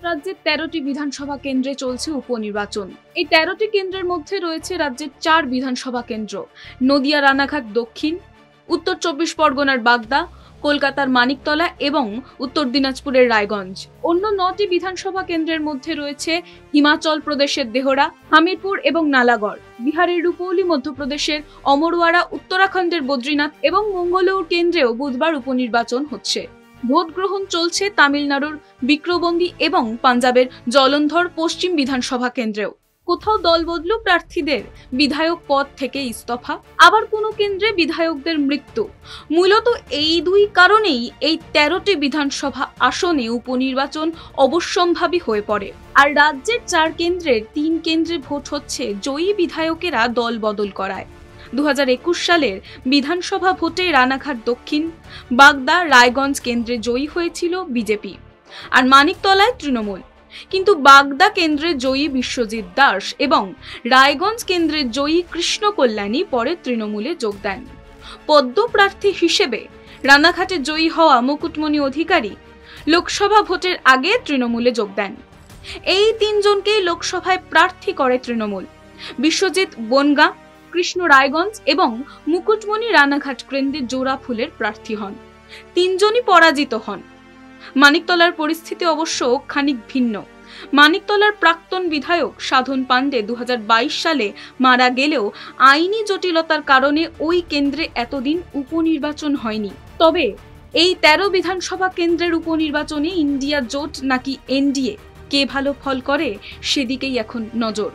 রাজ্যের ১৩টি বিধানসভা কেন্দ্রে চলছে উপনির্বাচন। এই ১৩টি কেন্দ্রের মধ্যে রয়েছে রাজ্যের ৪ বিধানসভা কেন্দ্র, নদিয়া রানাঘাট দক্ষিণ, উত্তর ২৪ পরগনার বাগদা, কলকাতার মানিকতলা এবং উত্তর দিনাজপুরের রায়গঞ্জ। অন্য ৯টি বিধানসভা কেন্দ্রের মধ্যে রয়েছে হিমাচল প্রদেশের দেহরা, হামিরপুর এবং নালাগড়, বিহারের রুপৌলি, মধ্যপ্রদেশের অমরওয়াড়া, উত্তরাখণ্ডের বদ্রীনাথ এবং মঙ্গলৌর কেন্দ্রেও বুধবার উপনির্বাচন হচ্ছে। ভোট গ্রহণ চলছে তামিলনাড়ুর বিক্রবন্দি এবং পাঞ্জাবের জলন্ধর পশ্চিম বিধানসভা কেন্দ্রেও। কোথাও দলবদলু প্রার্থীদের বিধায়ক পদ থেকে ইস্তফা, আবার কোনো কেন্দ্রে বিধায়কদের মৃত্যু। মূলত এই দুই কারণেই এই ১৩টি বিধানসভা আসনে উপনির্বাচন অবশ্যম্ভাবী হয়ে পড়ে। আর রাজ্যের ৪ কেন্দ্রের ৩ কেন্দ্রে ভোট হচ্ছে জয়ী বিধায়কেরা দল বদল করায়। ২০২১ সালের বিধানসভা ভোটে রানাঘাট দক্ষিণ, বাগদা, রায়গঞ্জ কেন্দ্রে জয়ী হয়েছিল বিজেপি আর মানিকতলায় তৃণমূল। কিন্তু বাগদা কেন্দ্রে জয়ী বিশ্বজিৎ দাস এবং রায়গঞ্জ কেন্দ্রের জয়ী কৃষ্ণ কল্যাণী পরে তৃণমূলে যোগ দেন। পদ্ম প্রার্থী হিসেবে রানাঘাটে জয়ী হওয়া মুকুটমণি অধিকারী লোকসভা ভোটের আগে তৃণমূলে যোগ দেন। এই ৩ জনকেই লোকসভায় প্রার্থী করে তৃণমূল। বিশ্বজিৎ বনগাঁ, কৃষ্ণ রায়গঞ্জ এবং মুকুটমণি রানাঘাট কেন্দ্রে জোড়া ফুলের প্রার্থী হন। ৩ জনই পরাজিত হন। মানিকতলার পরিস্থিতি অবশ্য খানিক ভিন্ন। মানিকতলার প্রাক্তন বিধায়ক সাধন পাণ্ডে ২০২২ সালে মারা গেলেও আইনি জটিলতার কারণে ওই কেন্দ্রে এতদিন উপনির্বাচন হয়নি। তবে এই ১৩ বিধানসভা কেন্দ্রের উপনির্বাচনে ইন্ডিয়া জোট নাকি এনডিএ কে ভালো ফল করে সেদিকেই এখন নজর।